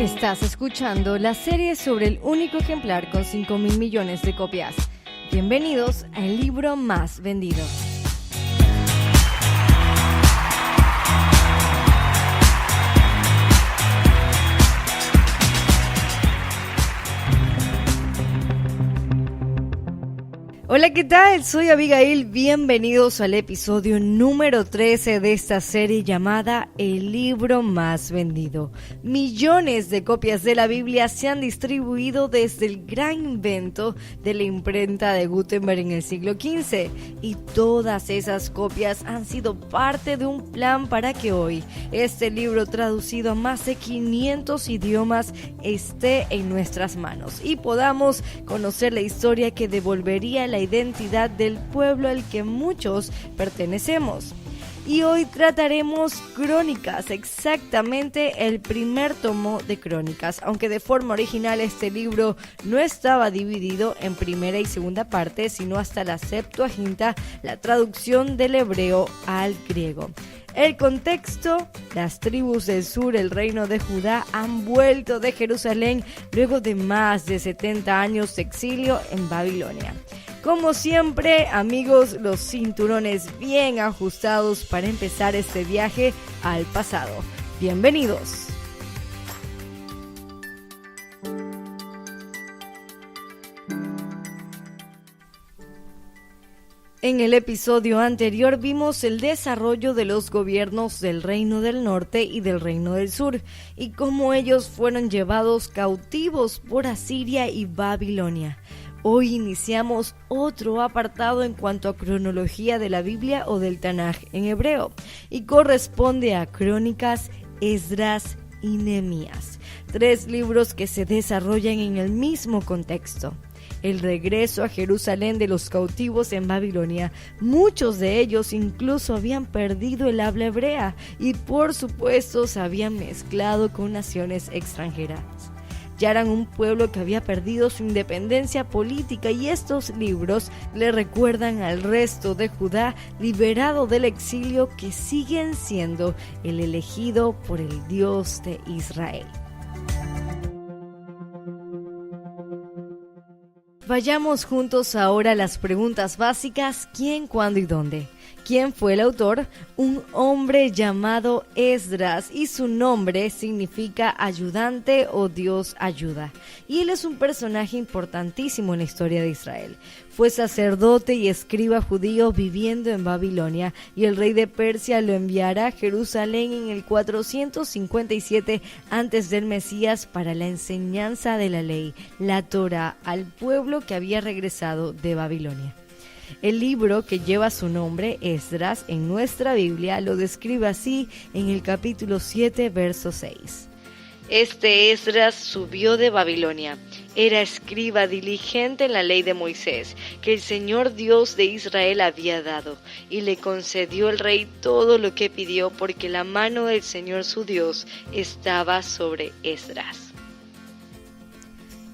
Estás escuchando la serie sobre el único ejemplar con 5.000 millones de copias. Bienvenidos al libro más vendido. Hola, ¿qué tal? Soy Abigail, bienvenidos al episodio número 13 de esta serie llamada El libro más vendido. Millones de copias de la Biblia se han distribuido desde el gran invento de la imprenta de Gutenberg en el siglo XV y todas esas copias han sido parte de un plan para que hoy este libro traducido a más de 500 idiomas esté en nuestras manos y podamos conocer la historia que devolvería la identidad del pueblo al que muchos pertenecemos. Y hoy trataremos Crónicas, exactamente el primer tomo de Crónicas, aunque de forma original este libro no estaba dividido en primera y segunda parte, sino hasta la Septuaginta, la traducción del hebreo al griego. El contexto: las tribus del sur, el reino de Judá, han vuelto de Jerusalén luego de más de 70 años de exilio en Babilonia. Como siempre, amigos, los cinturones bien ajustados para empezar este viaje al pasado. Bienvenidos. En el episodio anterior vimos el desarrollo de los gobiernos del Reino del Norte y del Reino del Sur y cómo ellos fueron llevados cautivos por Asiria y Babilonia. Hoy iniciamos otro apartado en cuanto a cronología de la Biblia o del Tanaj en hebreo y corresponde a Crónicas, Esdras y Nehemías, 3 libros que se desarrollan en el mismo contexto. El regreso a Jerusalén de los cautivos en Babilonia, muchos de ellos incluso habían perdido el habla hebrea y por supuesto se habían mezclado con naciones extranjeras. Ya eran un pueblo que había perdido su independencia política y estos libros le recuerdan al resto de Judá liberado del exilio que siguen siendo el elegido por el Dios de Israel. Vayamos juntos ahora a las preguntas básicas: ¿quién, cuándo y dónde? ¿Quién fue el autor? Un hombre llamado Esdras, y su nombre significa ayudante o Dios ayuda. Y él es un personaje importantísimo en la historia de Israel. Fue sacerdote y escriba judío viviendo en Babilonia, y el rey de Persia lo enviará a Jerusalén en el 457 antes del Mesías para la enseñanza de la ley, la Torá, al pueblo que había regresado de Babilonia. El libro que lleva su nombre, Esdras, en nuestra Biblia lo describe así en el capítulo 7, verso 6. Este Esdras subió de Babilonia. Era escriba diligente en la ley de Moisés, que el Señor Dios de Israel había dado, y le concedió el rey todo lo que pidió, porque la mano del Señor su Dios estaba sobre Esdras.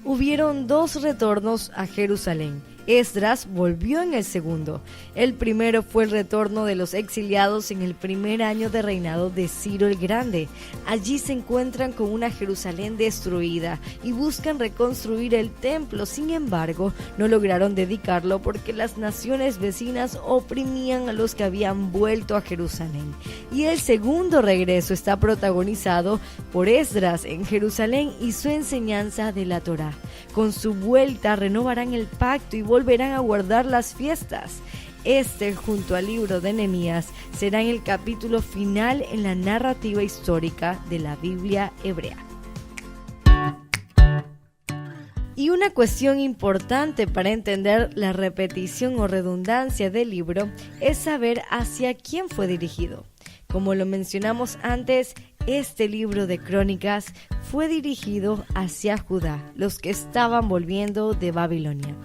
Hubieron 2 retornos a Jerusalén. Esdras volvió en el segundo. El primero fue el retorno de los exiliados en el primer año de reinado de Ciro el Grande. Allí se encuentran con una Jerusalén destruida y buscan reconstruir el templo. Sin embargo, no lograron dedicarlo porque las naciones vecinas oprimían a los que habían vuelto a Jerusalén. Y el segundo regreso está protagonizado por Esdras en Jerusalén y su enseñanza de la Torá. Con su vuelta renovarán el pacto y volverán a guardar las fiestas. Este, junto al libro de Nehemías, será en el capítulo final en la narrativa histórica de la Biblia hebrea. Y una cuestión importante para entender la repetición o redundancia del libro es saber hacia quién fue dirigido. Como lo mencionamos antes, este libro de Crónicas fue dirigido hacia Judá, los que estaban volviendo de Babilonia.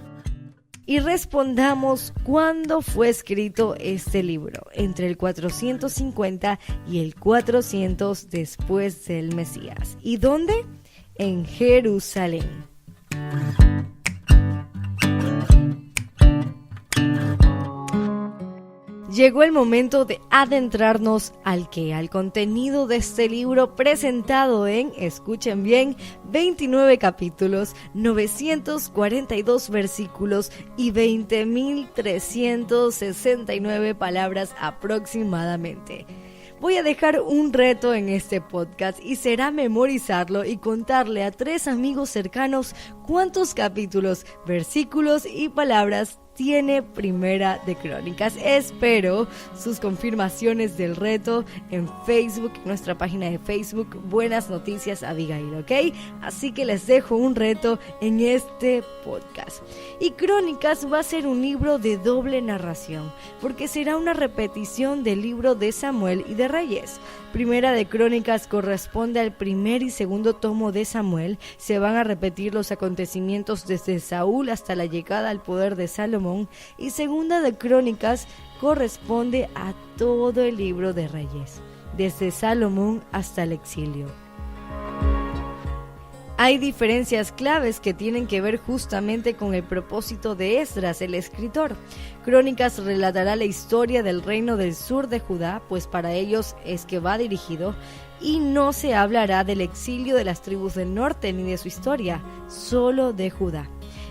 Y respondamos, ¿cuándo fue escrito este libro? Entre el 450 y el 400 después del Mesías. ¿Y dónde? En Jerusalén. Llegó el momento de adentrarnos al contenido de este libro presentado en, escuchen bien, 29 capítulos, 942 versículos y 20.369 palabras aproximadamente. Voy a dejar un reto en este podcast y será memorizarlo y contarle a 3 amigos cercanos cuántos capítulos, versículos y palabras tiene Primera de Crónicas. Espero sus confirmaciones del reto en Facebook, en nuestra página de Facebook, Buenas Noticias Abigail, ¿ok? Así que les dejo un reto en este podcast. Y Crónicas va a ser un libro de doble narración, porque será una repetición del libro de Samuel y de Reyes. Primera de Crónicas corresponde al primer y segundo tomo de Samuel. Se van a repetir los acontecimientos desde Saúl hasta la llegada al poder de Salomón, y Segunda de Crónicas corresponde a todo el libro de Reyes, desde Salomón hasta el exilio. Hay diferencias claves que tienen que ver justamente con el propósito de Esdras, el escritor. Crónicas relatará la historia del reino del sur de Judá, pues para ellos es que va dirigido, y no se hablará del exilio de las tribus del norte ni de su historia, solo de Judá.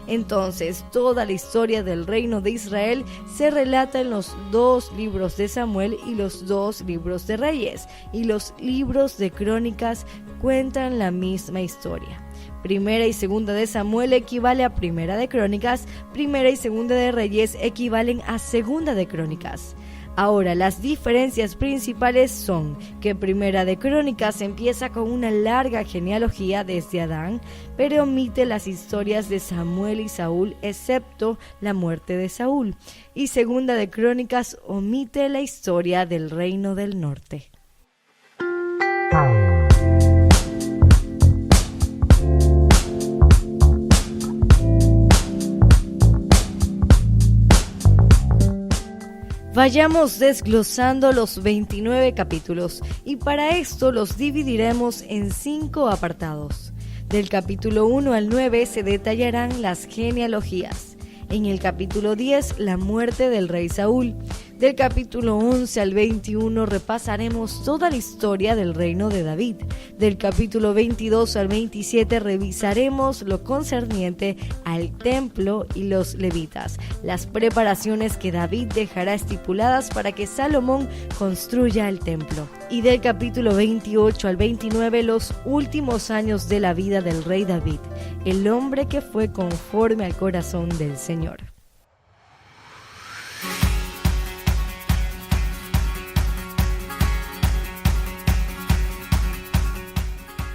Entonces, toda la historia del reino de Israel se relata en los 2 libros de Samuel y los 2 libros de Reyes, y los libros de Crónicas cuentan la misma historia. Primera y Segunda de Samuel equivale a Primera de Crónicas, Primera y Segunda de Reyes equivalen a Segunda de Crónicas. Ahora, las diferencias principales son que Primera de Crónicas empieza con una larga genealogía desde Adán, pero omite las historias de Samuel y Saúl, excepto la muerte de Saúl. Y Segunda de Crónicas omite la historia del reino del norte. Vayamos desglosando los 29 capítulos, y para esto los dividiremos en 5 apartados. Del capítulo 1 al 9 se detallarán las genealogías. En el capítulo 10, la muerte del rey Saúl. Del capítulo 11 al 21 repasaremos toda la historia del reino de David. Del capítulo 22 al 27 revisaremos lo concerniente al templo y los levitas, las preparaciones que David dejará estipuladas para que Salomón construya el templo. Y del capítulo 28 al 29 los últimos años de la vida del rey David, el hombre que fue conforme al corazón del Señor.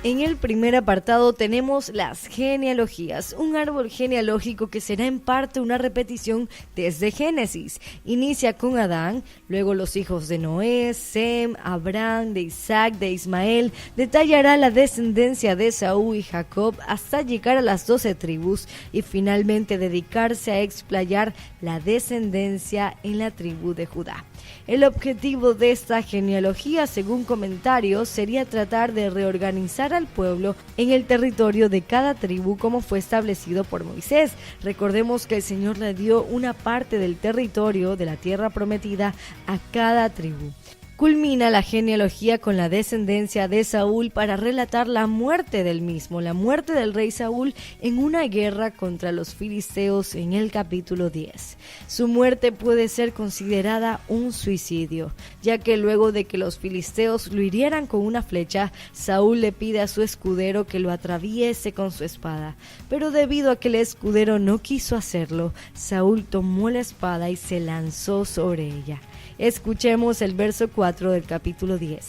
En el primer apartado tenemos las genealogías, un árbol genealógico que será en parte una repetición desde Génesis. Inicia con Adán, luego los hijos de Noé, Sem, Abraham, de Isaac, de Ismael, detallará la descendencia de Saúl y Jacob hasta llegar a las 12 tribus y finalmente dedicarse a explayar la descendencia en la tribu de Judá. El objetivo de esta genealogía, según comentarios, sería tratar de reorganizar al pueblo en el territorio de cada tribu como fue establecido por Moisés. Recordemos que el Señor le dio una parte del territorio de la tierra prometida a cada tribu. Culmina la genealogía con la descendencia de Saúl para relatar la muerte del mismo, la muerte del rey Saúl en una guerra contra los filisteos en el capítulo 10. Su muerte puede ser considerada un suicidio, ya que luego de que los filisteos lo hirieran con una flecha, Saúl le pide a su escudero que lo atraviese con su espada. Pero debido a que el escudero no quiso hacerlo, Saúl tomó la espada y se lanzó sobre ella. Escuchemos el verso 4 del capítulo 10.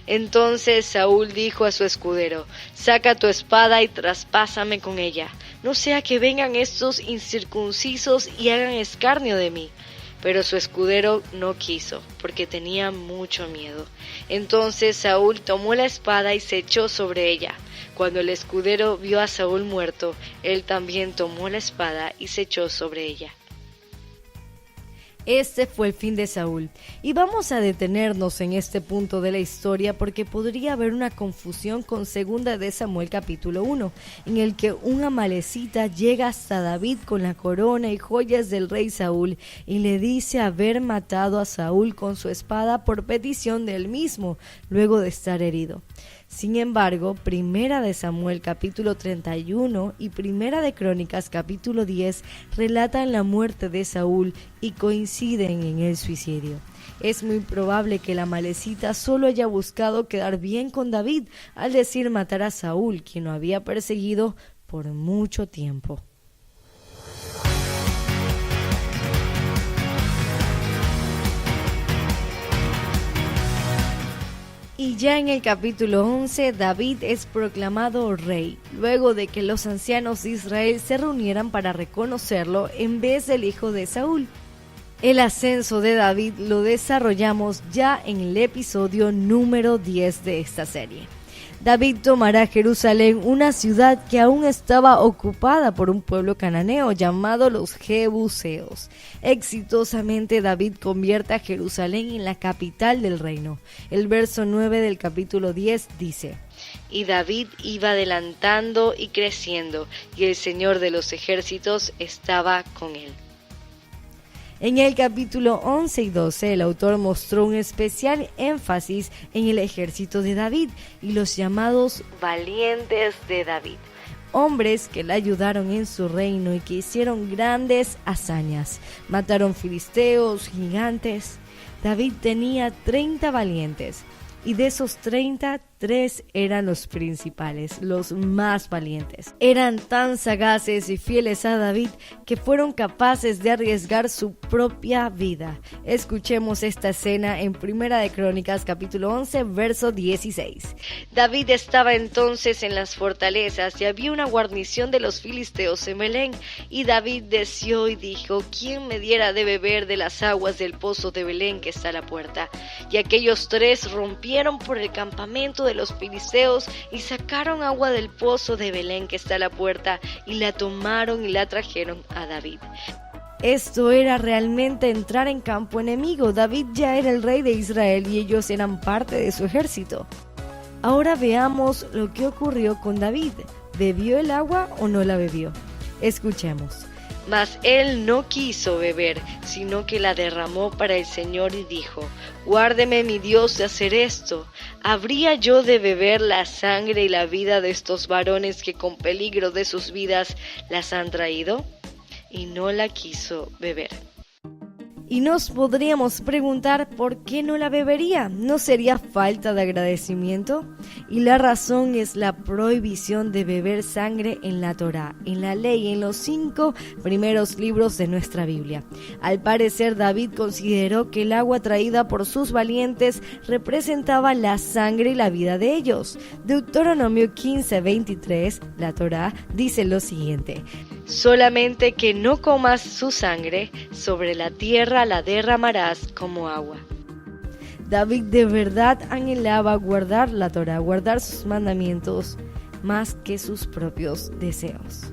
Entonces Saúl dijo a su escudero: saca tu espada y traspásame con ella, no sea que vengan estos incircuncisos y hagan escarnio de mí. Pero su escudero no quiso, porque tenía mucho miedo. Entonces Saúl tomó la espada y se echó sobre ella. Cuando el escudero vio a Saúl muerto, él también tomó la espada y se echó sobre ella. Este fue el fin de Saúl, y vamos a detenernos en este punto de la historia porque podría haber una confusión con 2 de Samuel capítulo 1, en el que un amalecita llega hasta David con la corona y joyas del rey Saúl y le dice haber matado a Saúl con su espada por petición de él mismo, luego de estar herido. Sin embargo, 1 de Samuel capítulo 31 y 1 de Crónicas capítulo 10 relatan la muerte de Saúl y coinciden en el suicidio. Es muy probable que la amalecita solo haya buscado quedar bien con David al decir matar a Saúl, quien lo había perseguido por mucho tiempo. Y ya en el capítulo 11, David es proclamado rey, luego de que los ancianos de Israel se reunieran para reconocerlo en vez del hijo de Saúl. El ascenso de David lo desarrollamos ya en el episodio número 10 de esta serie. David tomará Jerusalén, una ciudad que aún estaba ocupada por un pueblo cananeo llamado los Jebuseos. Exitosamente David convierte a Jerusalén en la capital del reino. El verso 9 del capítulo 10 dice: Y David iba adelantando y creciendo, y el Señor de los ejércitos estaba con él. En el capítulo 11 y 12, el autor mostró un especial énfasis en el ejército de David y los llamados valientes de David, hombres que le ayudaron en su reino y que hicieron grandes hazañas. Mataron filisteos, gigantes. David tenía 30 valientes, y de esos 30, 3 eran los principales, los más valientes. Eran tan sagaces y fieles a David que fueron capaces de arriesgar su propia vida. Escuchemos esta escena en 1 de Crónicas capítulo 11, verso 16. David estaba entonces en las fortalezas y había una guarnición de los filisteos en Belén. Y David deseó y dijo: ¿Quién me diera de beber de las aguas del pozo de Belén que está a la puerta? Y aquellos 3 rompieron por el campamento de los filisteos y sacaron agua del pozo de Belén que está a la puerta y la tomaron y la trajeron a David. Esto era realmente entrar en campo enemigo. David ya era el rey de Israel y ellos eran parte de su ejército. Ahora veamos lo que ocurrió con David. ¿Bebió el agua o no la bebió? Escuchemos. Mas él no quiso beber, sino que la derramó para el Señor y dijo: Guárdeme mi Dios de hacer esto. ¿Habría yo de beber la sangre y la vida de estos varones que con peligro de sus vidas las han traído? Y no la quiso beber. Y nos podríamos preguntar por qué no la bebería. ¿No sería falta de agradecimiento? Y la razón es la prohibición de beber sangre en la Torá, en la ley, en los 5 primeros libros de nuestra Biblia. Al parecer, David consideró que el agua traída por sus valientes representaba la sangre y la vida de ellos. Deuteronomio 15:23, la Torá, dice lo siguiente: solamente que no comas su sangre, sobre la tierra la derramarás como agua. David de verdad anhelaba guardar la Torá, guardar sus mandamientos, más que sus propios deseos.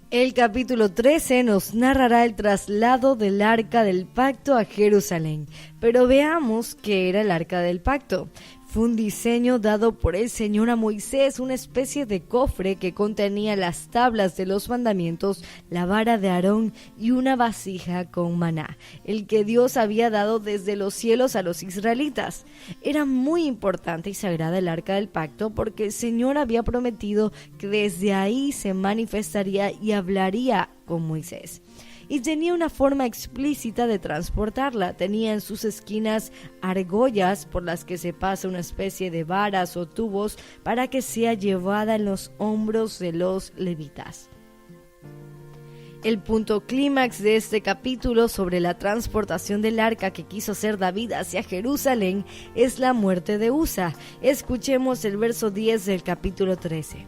El capítulo 13 nos narrará el traslado del Arca del Pacto a Jerusalén, pero veamos qué era el Arca del Pacto. Fue un diseño dado por el Señor a Moisés, una especie de cofre que contenía las tablas de los mandamientos, la vara de Aarón y una vasija con maná, el que Dios había dado desde los cielos a los israelitas. Era muy importante y sagrada el Arca del Pacto porque el Señor había prometido que desde ahí se manifestaría y hablaría con Moisés. Y tenía una forma explícita de transportarla. Tenía en sus esquinas argollas por las que se pasa una especie de varas o tubos para que sea llevada en los hombros de los levitas. El punto clímax de este capítulo sobre la transportación del arca que quiso hacer David hacia Jerusalén es la muerte de Usa. Escuchemos el verso 10 del capítulo 13.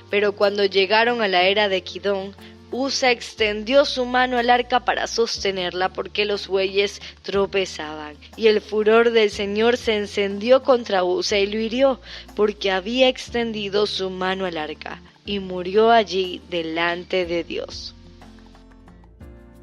Pero cuando llegaron a la era de Kidón, Usa extendió su mano al arca para sostenerla porque los bueyes tropezaban. Y el furor del Señor se encendió contra Usa y lo hirió porque había extendido su mano al arca. y murió allí delante de Dios.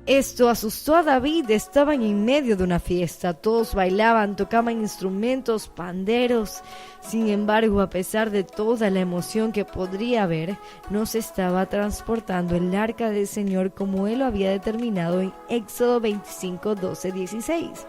Esto asustó a David. Estaban en medio de una fiesta, todos bailaban, tocaban instrumentos, panderos. Sin embargo, a pesar de toda la emoción que podría haber, no se estaba transportando el arca del Señor como él lo había determinado en Éxodo 25, 12, 16.